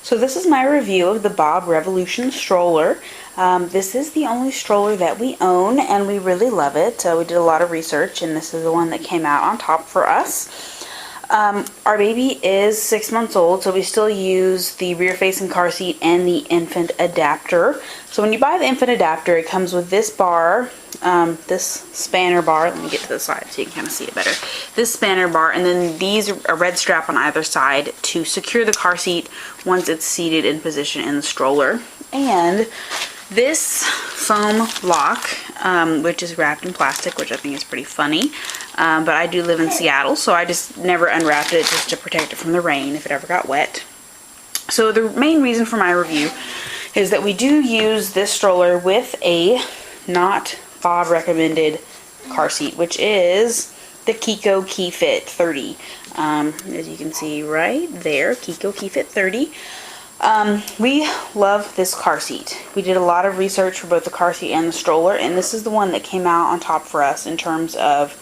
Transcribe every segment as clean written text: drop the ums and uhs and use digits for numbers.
So this is my review of the Bob Revolution Stroller. This is the only stroller that we own and we really love it. We did a lot of research and this is the one that came out on top for us. Our baby is 6 months old, so we still use the rear facing car seat and the infant adapter. So when you buy the infant adapter, it comes with this bar, this spanner bar. Let me get to the side so you can kind of see it better. This spanner bar, and then these are a red strap on either side to secure the car seat once it's seated in position in the stroller. And this foam lock, which is wrapped in plastic, which I think is pretty funny, but I do live in Seattle, so I just never unwrapped it just to protect it from the rain if it ever got wet. So the main reason for my review is that we do use this stroller with a not Bob recommended car seat, which is the Kiko KeyFit 30. As you can see right there, Kiko KeyFit 30. We love this car seat. We did a lot of research for both the car seat and the stroller, and this is the one that came out on top for us in terms of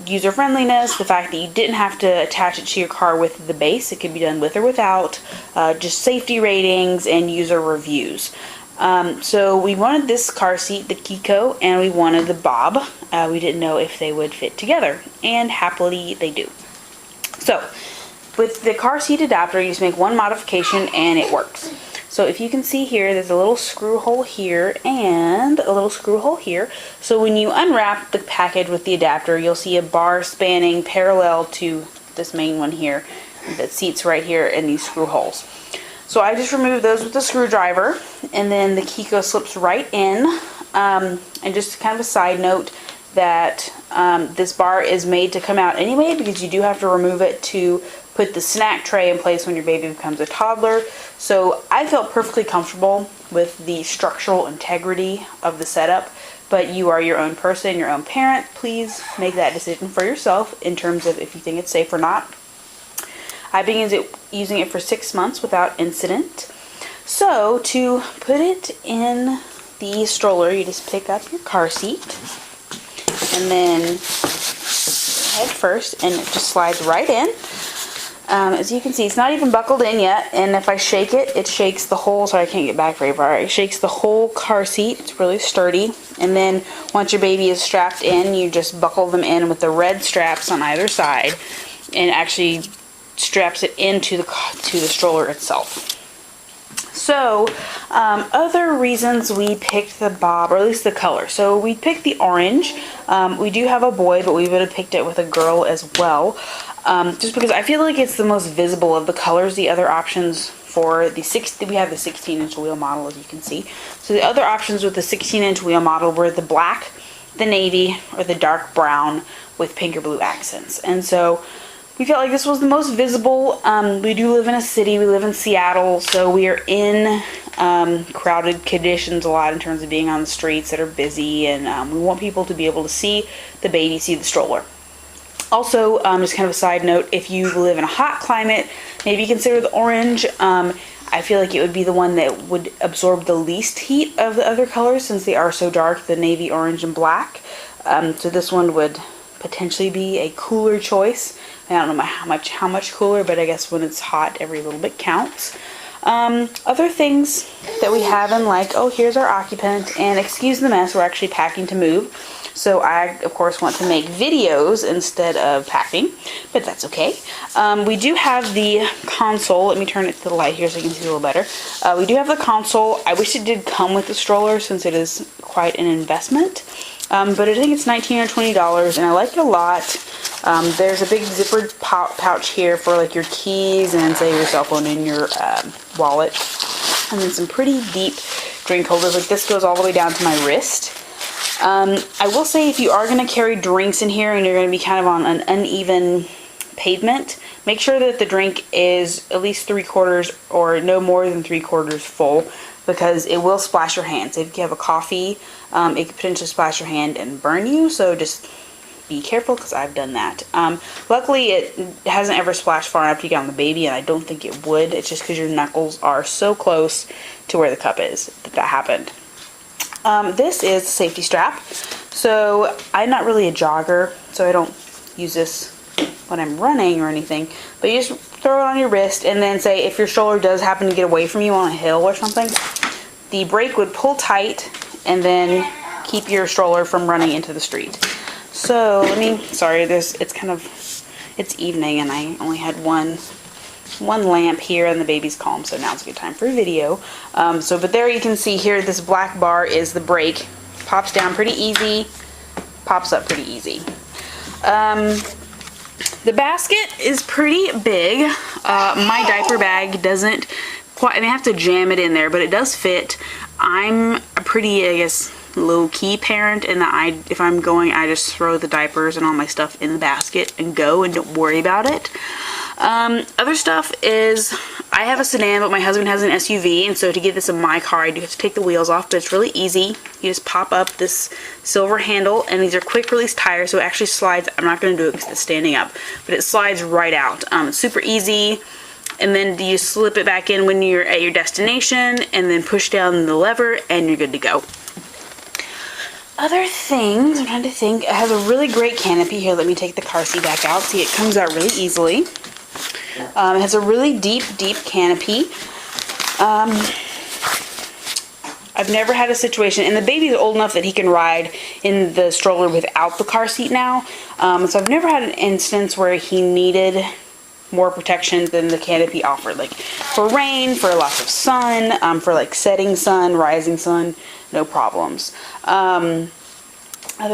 user friendliness, the fact that you didn't have to attach it to your car with the base. It could be done with or without, just safety ratings and user reviews. So we wanted this car seat, the Kiko, and we wanted the Bob. We didn't know if they would fit together, and happily they do. So with the car seat adapter, you just make one modification and it works. So if you can see here, there's a little screw hole here and a little screw hole here. So when you unwrap the package with the adapter, you'll see a bar spanning parallel to this main one here that seats right here in these screw holes. So I just removed those with the screwdriver, and then the Kiko slips right in. And just kind of a side note that this bar is made to come out anyway, because you do have to remove it to put the snack tray in place when your baby becomes a toddler. So I felt perfectly comfortable with the structural integrity of the setup, but you are your own person, your own parent. Please make that decision for yourself in terms of if you think it's safe or not. I've been using it for 6 months without incident. So to put it in the stroller, you just pick up your car seat and then head first, and it just slides right in. As you can see, it's not even buckled in yet, and if I shake it, it shakes the whole, sorry I can't get back very far, it shakes the whole car seat. It's really sturdy. And then once your baby is strapped in, you just buckle them in with the red straps on either side, and actually straps it into the stroller itself. So other reasons we picked the Bob, or at least the color. So we picked the orange. We do have a boy, but we would have picked it with a girl as well. Just because I feel like it's the most visible of the colors. The other options for the we have the 16-inch wheel model, as you can see. So the other options with the 16-inch wheel model were the black, the navy, or the dark brown with pink or blue accents. And so we felt like this was the most visible. We do live in a city. We live in Seattle, so we are in crowded conditions a lot in terms of being on the streets that are busy, and we want people to be able to see the baby, see the stroller. Also, just kind of a side note, if you live in a hot climate, maybe consider the orange. I feel like it would be the one that would absorb the least heat of the other colors since they are so dark, the navy, orange, and black. So this one would potentially be a cooler choice. I don't know how much cooler, but I guess when it's hot, every little bit counts. Other things that we have in, like, oh, here's our occupant, and excuse the mess, we're actually packing to move. So I, of course, want to make videos instead of packing, but that's okay. We do have the console. Let me turn it to the light here so you can see a little better. We do have the console. I wish it did come with the stroller since it is quite an investment. But I think it's $19 or $20, and I like it a lot. There's a big zippered pouch here for like your keys and say your cell phone in your wallet. And then some pretty deep drink holders. Like this goes all the way down to my wrist. I will say if you are going to carry drinks in here and you're going to be kind of on an uneven pavement, make sure that the drink is at least 3/4 or no more than 3/4 full, because it will splash your hands. If you have a coffee, it could potentially splash your hand and burn you, so just be careful, because I've done that. Luckily, it hasn't ever splashed far enough to get on the baby, and I don't think it would. It's just because your knuckles are so close to where the cup is that happened. This is a safety strap. So I'm not really a jogger, so I don't use this when I'm running or anything, but you just throw it on your wrist, and then say if your stroller does happen to get away from you on a hill or something, the brake would pull tight and then keep your stroller from running into the street. So sorry, it's evening and I only had one lamp here and the baby's calm, so now's a good time for a video. But there you can see here, this black bar is the brake. Pops down pretty easy, pops up pretty easy. The basket is pretty big. My diaper bag doesn't quite, I have to jam it in there, but it does fit. I'm a pretty, I guess, low-key parent in that if I'm going, I just throw the diapers and all my stuff in the basket and go and don't worry about it. Other stuff is, I have a sedan, but my husband has an SUV, and so to get this in my car, I do have to take the wheels off, but it's really easy. You just pop up this silver handle, and these are quick release tires, so it actually slides. I'm not going to do it because it's standing up, but it slides right out. It's super easy, and then you slip it back in when you're at your destination, and then push down the lever, and you're good to go. Other things, I'm trying to think. It has a really great canopy. Here, let me take the car seat back out. See, it comes out really easily. It has a really deep canopy. I've never had a situation, and the baby's old enough that he can ride in the stroller without the car seat now. So I've never had an instance where he needed more protection than the canopy offered. Like for rain, for lots of sun, for like setting sun, rising sun, no problems. Other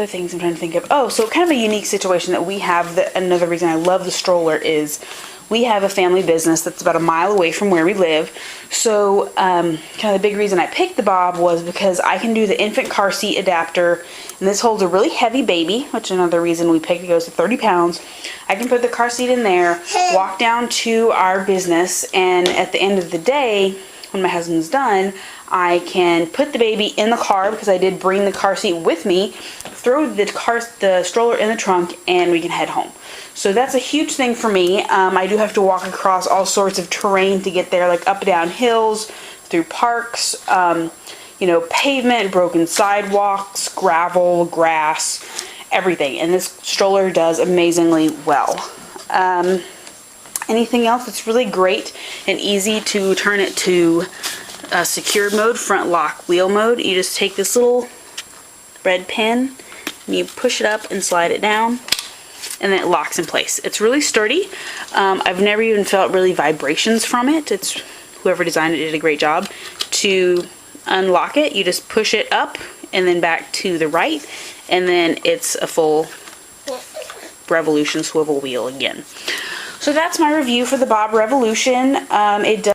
things I'm trying to think of. Oh, so kind of a unique situation that we have, another reason I love the stroller is we have a family business that's about a mile away from where we live. So kind of the big reason I picked the Bob was because I can do the infant car seat adapter, and this holds a really heavy baby, which is another reason we picked. It goes to 30 pounds. I can put the car seat in there, walk down to our business, and at the end of the day, when my husband's done, I can put the baby in the car, because I did bring the car seat with me, throw the stroller in the trunk, and we can head home. So that's a huge thing for me. I do have to walk across all sorts of terrain to get there, like up and down hills, through parks, pavement, broken sidewalks, gravel, grass, everything. And this stroller does amazingly well. Anything else that's really great and easy to turn it to secured mode, front lock wheel mode. You just take this little red pin and you push it up and slide it down, and then it locks in place. It's really sturdy. I've never even felt really vibrations from it. It's whoever designed it did a great job. To unlock it, you just push it up and then back to the right, and then it's a full Revolution swivel wheel again. So that's my review for the Bob Revolution. It does